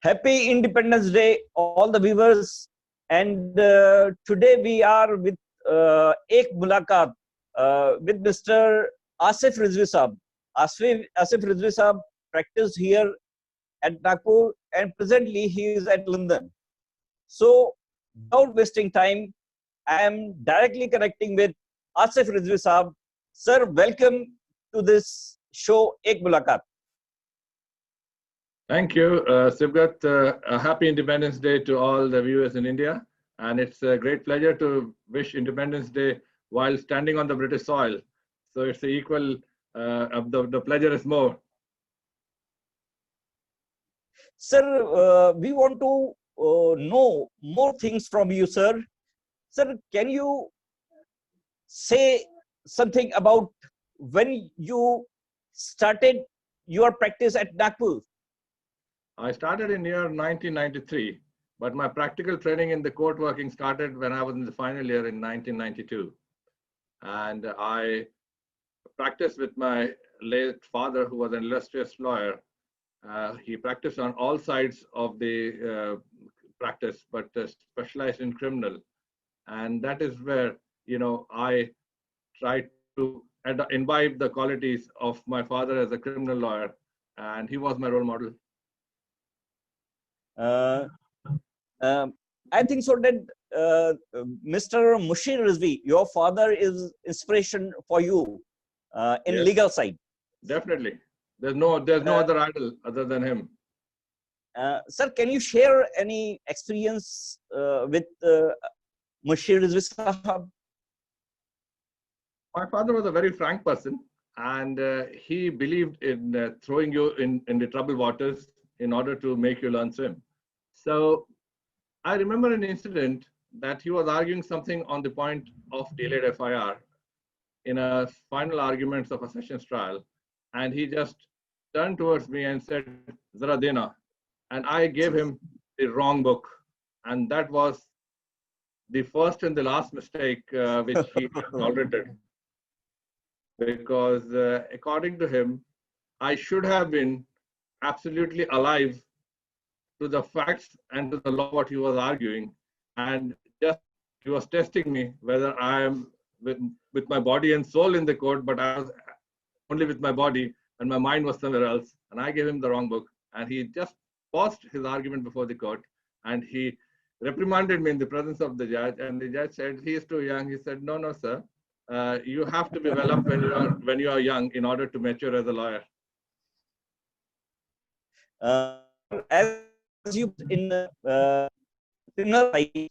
Happy Independence Day, all the viewers. And today we are with Ek Mulaqat with Mr. Asif Rizwy Sahab. Asif Rizwy Sahab practiced here at Nagpur and presently he is at London. So without wasting time, I am directly connecting with Asif Rizwy Sahab. Sir, welcome to this show, Ek Mulaqat. Thank you, Sibgat. A happy Independence Day to all the viewers in India. And it's a great pleasure to wish Independence Day while standing on the British soil. So it's the equal, the pleasure is more. Sir, we want to know more things from you, sir. Sir, can you say something about when you started your practice at Nagpur? I started in year 1993, but my practical training in the court working started when I was in the final year in 1992. And I practiced with my late father, who was an illustrious lawyer. He practiced on all sides of the practice, but specialized in criminal. And that is where, I tried to imbibe the qualities of my father as a criminal lawyer. And he was my role model. I think so that Mr. Mushir Rizvi, your father, is inspiration for you in Yes, legal side. definitely. There's no other idol other than him. Sir, can you share any experience with Mushir Rizvi Sahab? My father was a very frank person, and he believed in throwing you in the troubled waters in order to make you learn swim. So I remember an incident that he was arguing something on the point of delayed FIR in a final arguments of a sessions trial. And he just turned towards me and said, Zara dena. And I gave him the wrong book. And that was the first and the last mistake which he tolerated. Because according to him, I should have been absolutely alive to the facts and to the law what he was arguing, and just he was testing me whether I am with my body and soul in the court, but I was only with my body and my mind was somewhere else. And I gave him the wrong book, and he just paused his argument before the court, and he reprimanded me in the presence of the judge. And the judge said, he is too young. He said, no, sir. You have to be well up when you are young in order to mature as a lawyer. As you in criminal life,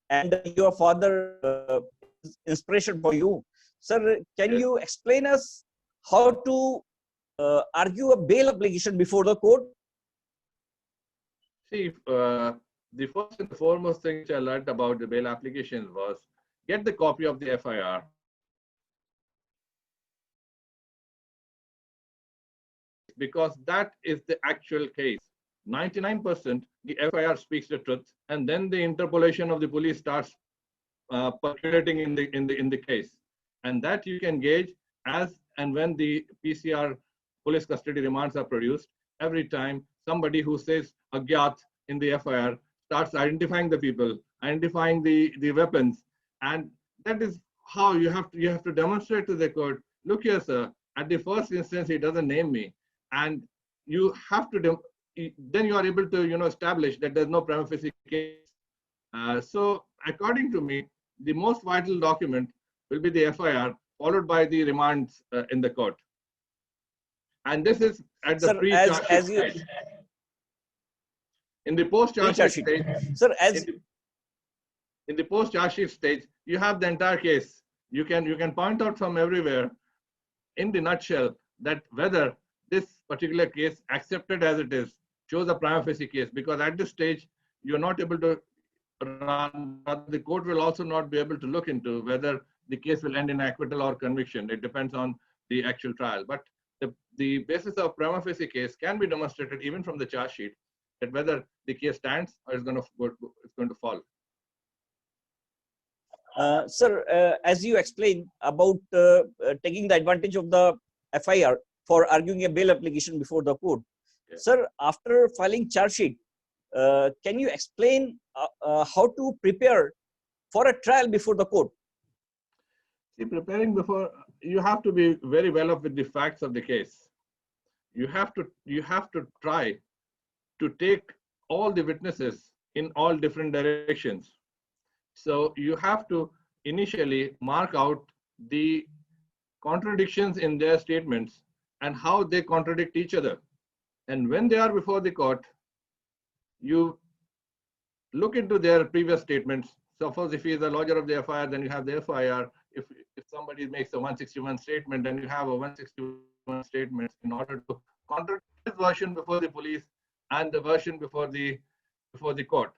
and your father is inspiration for you, sir. Can Yes. you explain us how to argue a bail application before the court? See, the first and foremost thing which I learned about the bail applications was get the copy of the FIR. Because that is the actual case. 99% the FIR speaks the truth, and then the interpolation of the police starts percolating in the case, and that you can gauge as and when the PCR police custody remands are produced. Every time somebody who says agyat in the FIR starts identifying the people, identifying the weapons, and that is how you have to demonstrate to the court. Look here, sir. At the first instance, he doesn't name me, and you have to then you are able to establish that there's no prima facie case. So according to me, the most vital document will be the FIR, followed by the remands in the court. And this is at the pre-charge sheet stage. In the post-charge sheet stage, sir, in the post-charge sheet stage, you have the entire case. You can point out from everywhere, in the nutshell, that whether this particular case, accepted as it is, shows a prima facie case. Because at this stage, you're not able to run, the court will also not be able to look into whether the case will end in acquittal or conviction. It depends on the actual trial. But the basis of prima facie case can be demonstrated even from the charge sheet, that whether the case stands or is going to fall. Sir, as you explained about taking the advantage of the FIR for arguing a bail application before the court, Yes. Sir, after filing charge sheet, can you explain how to prepare for a trial before the court? See, preparing before, you have to be very well up with the facts of the case. You have to try to take all the witnesses in all different directions. So you have to initially mark out the contradictions in their statements and how they contradict each other. And when they are before the court, you look into their previous statements. Suppose if he is a lodger of the FIR, then you have the FIR. If somebody makes a 161 statement, then you have a 161 statement in order to contradict his version before the police and the version before the court.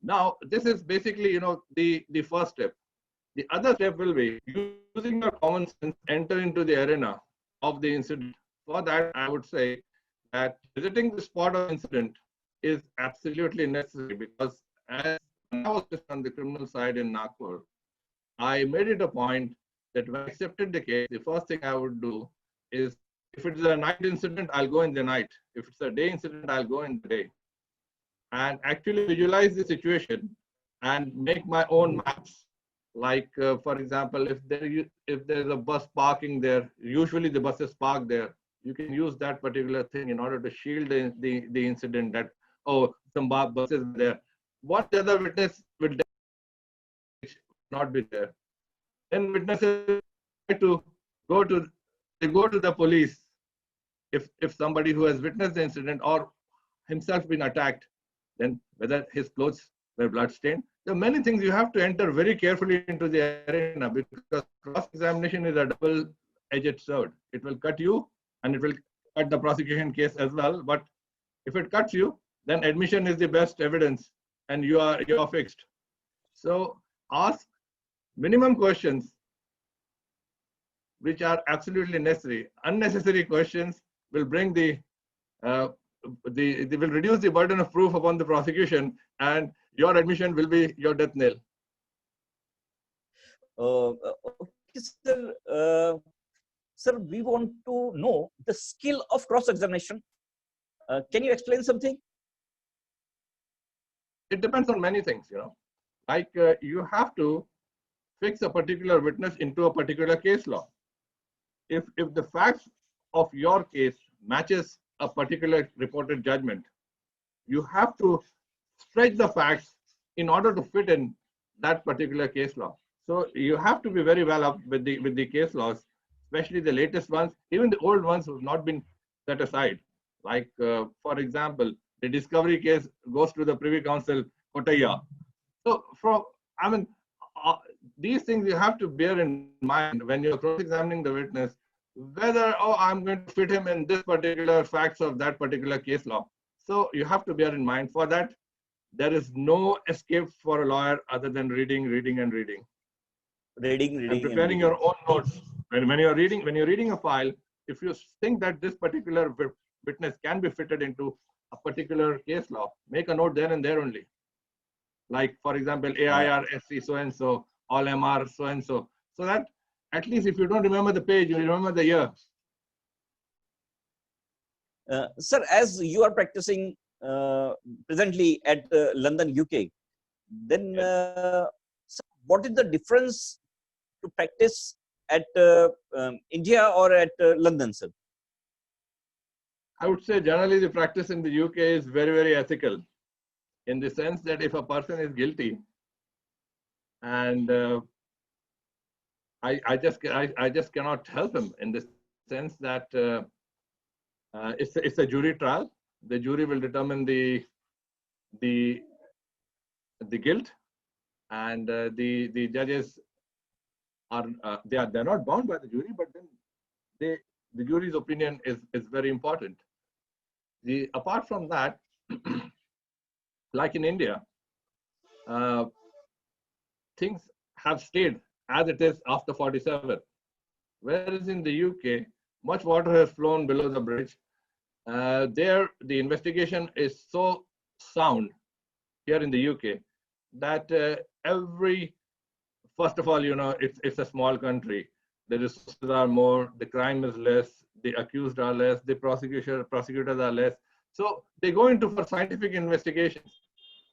Now, this is basically, the first step. The other step will be using your common sense, enter into the arena of the incident. For that, I would say that visiting the spot of incident is absolutely necessary, because as I was on the criminal side in Nagpur, I made it a point that when I accepted the case, the first thing I would do is, if it's a night incident, I'll go in the night. If it's a day incident, I'll go in the day. And actually visualize the situation and make my own maps. Like, for example, if there's a bus parking there, usually the bus is parked there, you can use that particular thing in order to shield the incident that, oh, some buses are there. What the other witness will not be there. Then witnesses try to go to the police if somebody who has witnessed the incident or himself been attacked, then whether his clothes were bloodstained. There are many things you have to enter very carefully into the arena, because cross-examination is a double-edged sword. It will cut you and it will cut the prosecution case as well. But if it cuts you, then admission is the best evidence and you are fixed. So ask minimum questions which are absolutely necessary. Unnecessary questions will bring they will reduce the burden of proof upon the prosecution, and your admission will be your death knell. Okay, sir. Sir, we want to know the skill of cross-examination. Can you explain something? It depends on many things, Like you have to fix a particular witness into a particular case law. If the facts of your case matches a particular reported judgment, you have to stretch the facts in order to fit in that particular case law. So you have to be very well up with the case laws, especially the latest ones. Even the old ones have not been set aside. Like, for example, the discovery case goes to the Privy Council, Kotaya. So these things you have to bear in mind when you're cross-examining the witness, whether, I'm going to fit him in this particular facts of that particular case law. So you have to bear in mind. For that, there is no escape for a lawyer other than reading. And preparing your own notes. When you're reading a file, if you think that this particular witness can be fitted into a particular case law, make a note there and there only. Like, for example, AIR, SC so-and-so, all MR so-and-so. So that at least if you don't remember the page, you remember the year. Sir, as you are practicing presently at London, UK, then sir, what is the difference to practice at India or at London, sir? I would say generally the practice in the UK is very, very ethical, in the sense that if a person is guilty, and I just cannot help him, in the sense that it's a jury trial. The jury will determine the guilt, and the judges are they're not bound by the jury, but then the jury's opinion is very important. Apart from that, like in India, things have stayed as it is after 47. Whereas in the UK, much water has flown below the bridge. There, the investigation is so sound here in the UK that first of all, it's a small country. The resources are more, the crime is less, the accused are less, the prosecutors are less. So they go into for scientific investigations.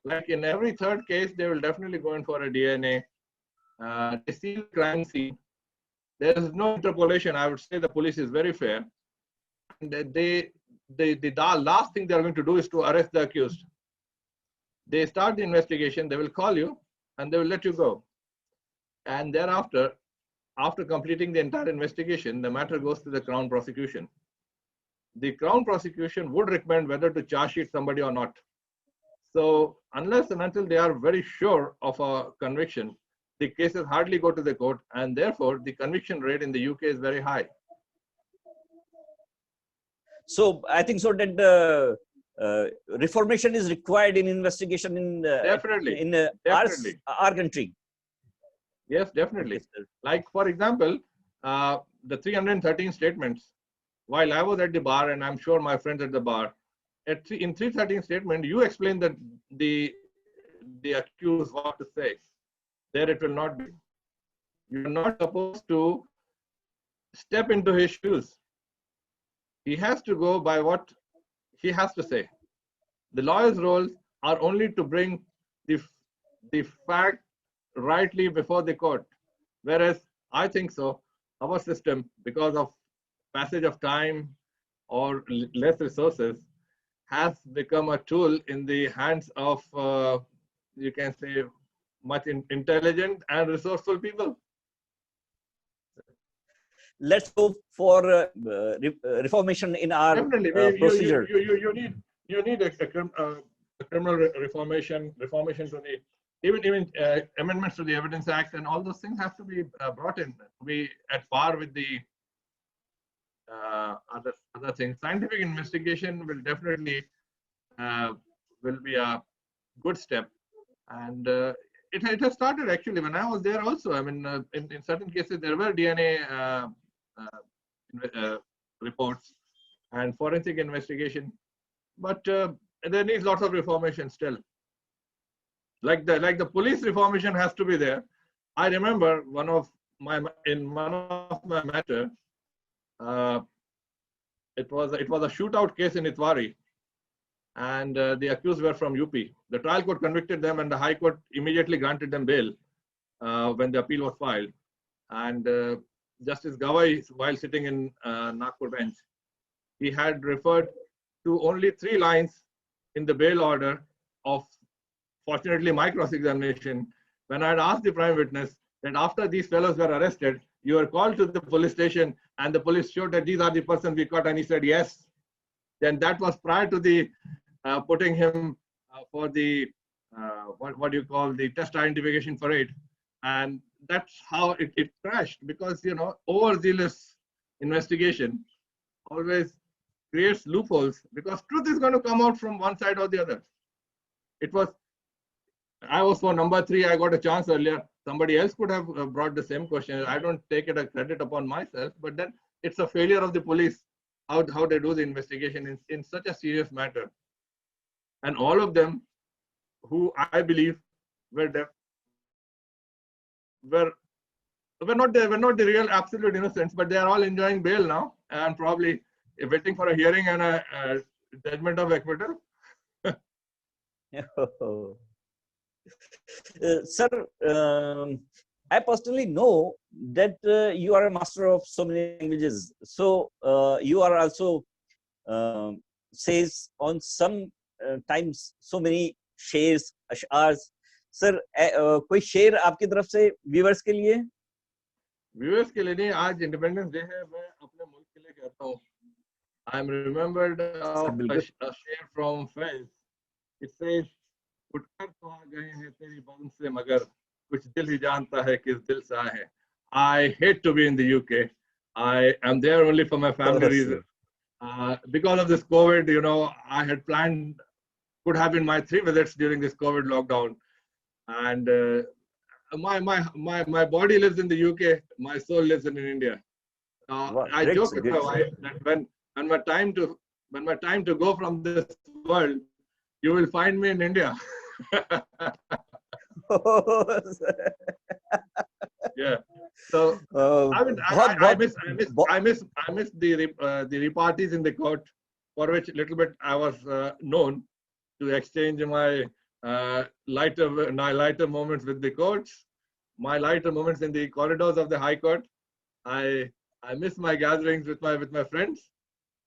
Like in every third case, they will definitely go in for a DNA. They see the crime scene. There is no interpolation. I would say the police is very fair. And the last thing they are going to do is to arrest the accused. They start the investigation. They will call you and they will let you go. And thereafter, after completing the entire investigation, the matter goes to the Crown prosecution. The Crown prosecution would recommend whether to charge sheet somebody or not. So unless and until they are very sure of a conviction, the cases hardly go to the court, and therefore the conviction rate in the UK is very high. So I think so that the reformation is required in investigation in our country. Yes, definitely. Like for example, the 313 statements. While I was at the bar, and I'm sure my friends at the bar, in 313 statement, you explain that the accused what to say. There it will not be. You're not supposed to step into his shoes. He has to go by what he has to say. The lawyer's roles are only to bring the fact rightly before the court. Whereas I think so, our system, because of passage of time or less resources, has become a tool in the hands of, you can say, much intelligent and resourceful people. Let's go for reformation in our procedure. You need a criminal reformation to the even amendments to the Evidence Act, and all those things have to be brought in to be at par with the other things. Scientific investigation will definitely will be a good step, and it has started actually when I was there also. I mean, in certain cases there were DNA reports and forensic investigation, but there needs lots of reformation still. Like the police reformation has to be there. I remember one of my matter. It was a shootout case in Itwari, and the accused were from UP. The trial court convicted them, and the High Court immediately granted them bail when the appeal was filed. And Justice Gawai, while sitting in Nagpur bench, he had referred to only 3 lines in the bail order of, fortunately, my cross-examination, when I had asked the prime witness that after these fellows were arrested, you were called to the police station and the police showed that these are the persons we caught, and he said yes. Then that was prior to the putting him for the what do you call the test identification for it, and that's how it crashed, because overzealous investigation always creates loopholes, because truth is going to come out from one side or the other. I was for number 3. I got a chance earlier. Somebody else could have brought the same question. I don't take it a credit upon myself, but then it's a failure of the police how they do the investigation in such a serious matter. And all of them, who I believe were not the real absolute innocents, but they are all enjoying bail now and probably waiting for a hearing and a judgment of acquittal. Sir, I personally know that you are a master of so many languages. So you are also says on some times so many shares, ash'ars. Sir, कोई शेर आपकी तरफ से viewers के लिए? Viewers के लिए नहीं, आज Independence Day है, मैं अपने मुल्क के लिए कहता हूँ. I'm remembered of a share from Fez. It says, उठकर तो आ गए हैं तेरी बंद से, मगर कुछ दिल ही जानता है किस दिल से आए हैं. I hate to be in the UK. I am there only for my family reasons. Because of this COVID, I had planned, could have been my 3 visits during this COVID lockdown. And my body lives in the UK, my soul lives in India. I joke with my wife that when my time to go from this world, you will find me in India. Yeah. So I miss the repartees in the court for which little bit I was known to exchange my lighter moments with the courts, my lighter moments in the corridors of the High Court. I miss my gatherings with my friends.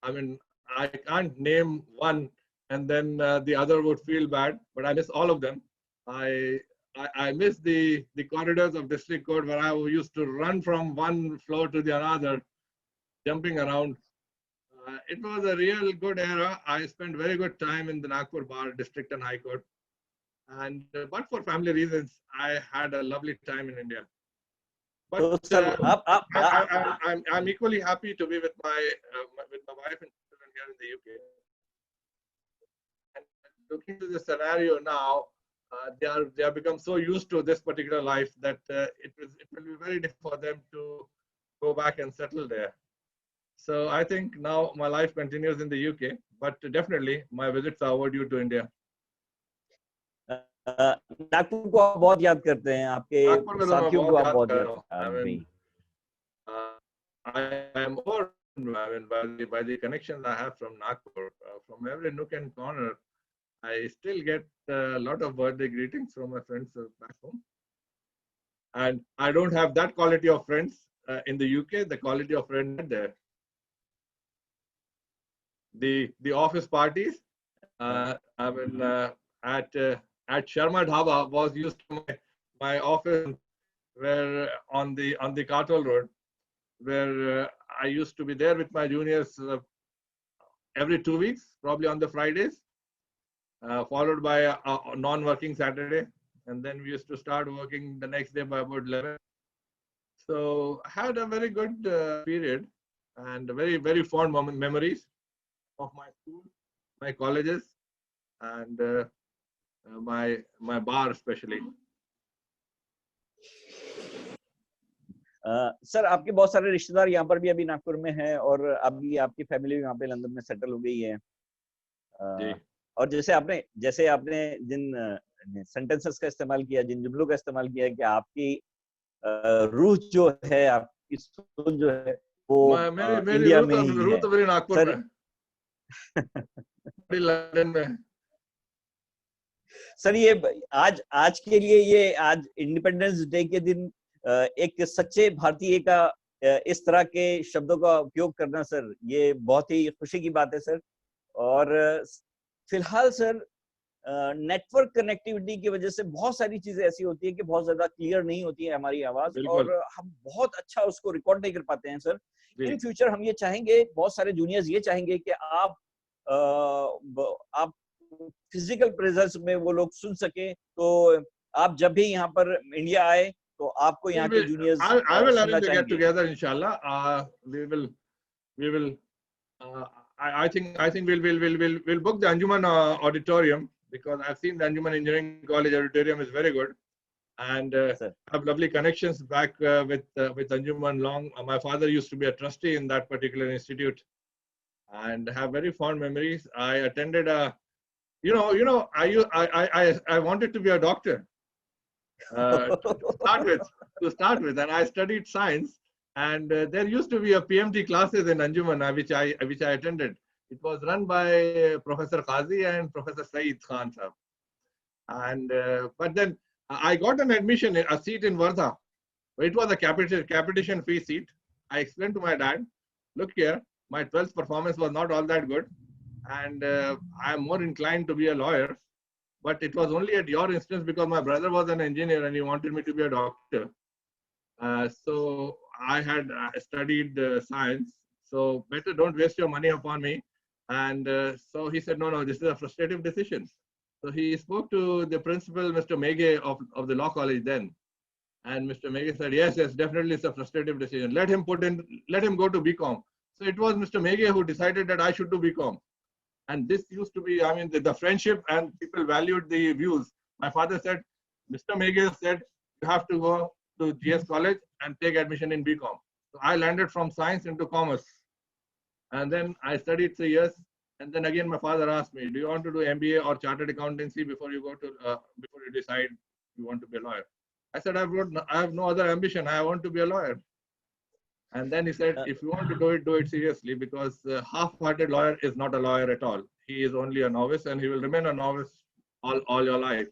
I mean, I can't name one and then the other would feel bad, but I miss all of them. I I miss the corridors of district court where I used to run from one floor to the another, jumping around. It was a real good era. I spent very good time in the Nagpur Bar District and High Court. And but for family reasons, I had a lovely time in India. But तो sir I'm equally happy to be with my wife and children here in the UK. And looking to the scenario now, they are become so used to this particular life that it will be very difficult for them to go back and settle there. So I think now my life continues in the UK, but definitely my visits are overdue to India. Nagpur को आप बहुत याद करते हैं, आपके साथियों को आप बहुत याद करते हैं. I am overwhelmed by the connections I have from Nagpur, from every nook and corner. I still get a lot of birthday greetings from my friends back home, and I don't have that quality of friends in the UK. The quality of friends there. The office parties, I mean, at Sharma Dhaba was used to my office, where on the Katol Road, where I used to be there with my juniors every 2 weeks, probably on the Fridays, followed by a non-working Saturday, and then we used to start working the next day by about 11. So I had a very good period and very, very fond memories of my school, my colleges, and my bar especially. Sir आपके बहुत सारे रिश्तेदार यहाँ पर भी अभी नागपुर में हैं और अभी आपकी फैमिली यहाँ पे लंदन में सेटल हो गई है. और जैसे आपने जिन सेंटेंसेस का इस्तेमाल किया, जिन जुमलों का इस्तेमाल किया कि आपकी रूह जो है, आपकी सोच जो है वो इंडिया में ही है. तो मेरी नागपुर में, लंदन में. सर ये आज के लिए, ये आज इंडिपेंडेंस डे के दिन एक सच्चे भारतीय का इस तरह के शब्दों का उपयोग करना, सर ये बहुत ही खुशी की बात है सर. और फिलहाल सर नेटवर्क कनेक्टिविटी की वजह से बहुत सारी चीजें ऐसी होती है कि बहुत ज्यादा क्लियर नहीं होती है हमारी आवाज, और हम बहुत अच्छा उसको रिकॉर्ड नहीं कर पाते हैं सर. इन फ्यूचर हम ये चाहेंगे, बहुत सारे जूनियर्स ये चाहेंगे कि आप फिजिकल प्रेजेंस में वो लोग सुन सके. तो आप जब भी यहाँ पर इंडिया आए तो आपको यहाँ के juniors I will arrange to get together inshallah. We will I think we'll book the Anjuman auditorium, because I've seen the Anjuman Engineering College auditorium is very good, and have lovely connections back with Anjuman long. My father used to be a trustee in that particular institute, and have very fond memories. I attended a, I wanted to be a doctor to start with, and I studied science. And there used to be a PMT classes in Anjuman, which I attended. It was run by Professor Qazi and Professor Saeed Khan sahab. And but then I got an admission, a seat in Wardha. It was a capitation fee seat. I explained to my dad, look here, my 12th performance was not all that good, and I am more inclined to be a lawyer. But it was only at your instance, because my brother was an engineer and he wanted me to be a doctor. So I had studied science, so better don't waste your money upon me. And so he said, no, this is a frustrative decision. So he spoke to the principal, Mr. Meghe of the law college then. And Mr. Meghe said, yes, definitely it's a frustrative decision. Let him go to BCom. So it was Mr. Meghe who decided that I should do BCom. And this used to be, I mean, the friendship, and people valued the views. My father said, Mr. Meghe said, you have to go to GS College and take admission in BCom. So I landed from science into commerce. And then I studied 3 years. And then again, my father asked me, do you want to do MBA or chartered accountancy before you decide you want to be a lawyer? I said, I have no other ambition. I want to be a lawyer. And then he said, if you want to do it seriously, because a half-hearted lawyer is not a lawyer at all. He is only a novice, and he will remain a novice all your life,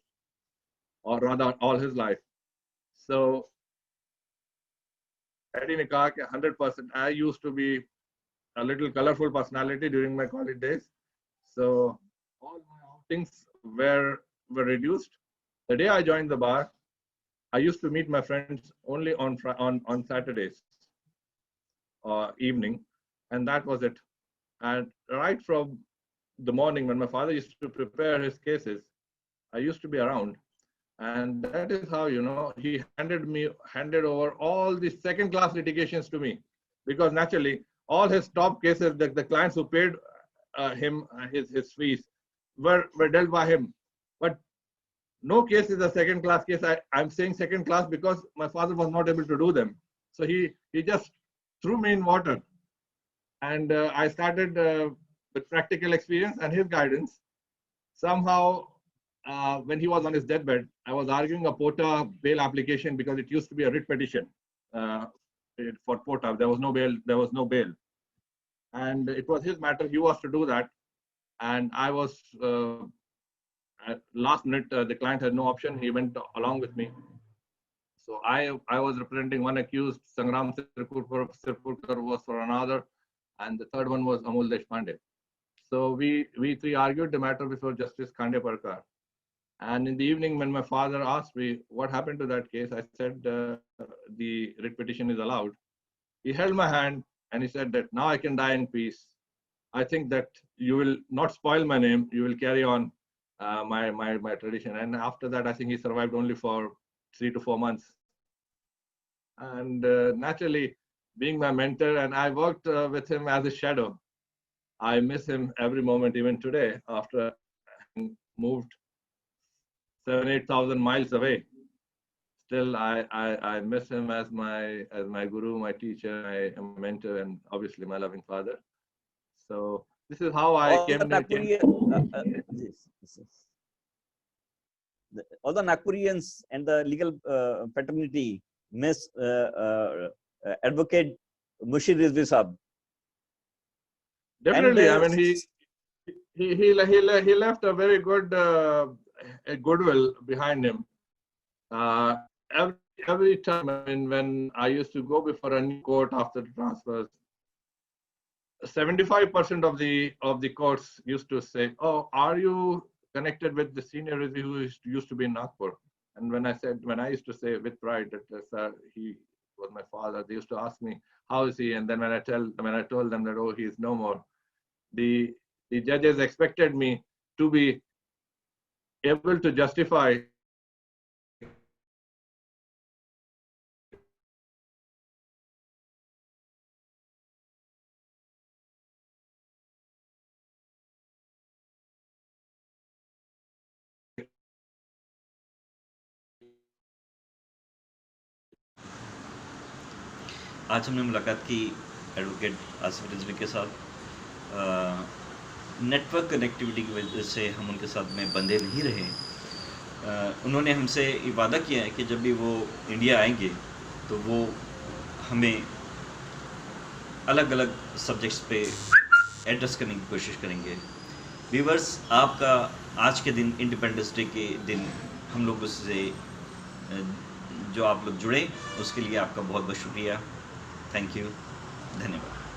or rather all his life. So, Eddie ne kaha कि 100%. I used to be a little colorful personality during my college days. So all my outings were reduced. The day I joined the bar, I used to meet my friends only on Saturdays evening, and that was it. And right from the morning when my father used to prepare his cases, I used to be around, and that is how, you know, he handed over all the second class litigations to me, because naturally all his top cases, the clients who paid him his fees were dealt by him. But no case is a second class case. I'm saying second class because my father was not able to do them. So he just threw me in water. And I started with practical experience and his guidance. Somehow, when he was on his deathbed, I was arguing a POTA bail application because it used to be a writ petition for POTA. There was no bail. There was no bail. And it was his matter. He was to do that. And I was, at last minute, the client had no option. He went along with me. So I was representing one accused, Sangram Sirpurkar was for another, and the third one was Amol Deshpande. So we three argued the matter before Justice Khande Parkar. And in the evening, when my father asked me what happened to that case, I said the writ petition is allowed. He held my hand and he said that now I can die in peace. I think that you will not spoil my name. You will carry on my tradition. And after that, I think he survived only for 3 to 4 months. And naturally, being my mentor, and I worked with him as a shadow. I miss him every moment, even today, after having moved 7,000-8,000 miles away. Still, I miss him as my guru, my teacher, my mentor, and obviously my loving father. So this is how I came. All the Nagpurians and the legal fraternity miss Advocate Asif Rizwy Sahab. Definitely, I mean he left a very good a goodwill behind him. Every time, I mean, when I used to go before a new court after the transfers, 75% of the courts used to say, "Oh, are you connected with the senior Rizwy who used to be in Nagpur?" And when I used to say with pride that sir, he was my father, they used to ask me, "How is he?" And then when I told them that, oh, he is no more, the judges expected me to be able to justify आज हमने मुलाकात की advocate Asif Rizvi के साथ। Network connectivity की वजह से हम उनके साथ में बंधे नहीं रहे। उन्होंने हमसे ये वादा किया है कि जब भी वो इंडिया आएंगे तो वो हमें अलग अलग सब्जेक्ट्स पे एड्रेस करने की कोशिश करेंगे। व्यूअर्स, आपका आज के दिन, इंडिपेंडेंस डे के दिन, हम लोग उससे जो आप लोग जुड़े उसके लिए आपका बहुत बहुत शुक्रिया। थैंक यू, धन्यवाद।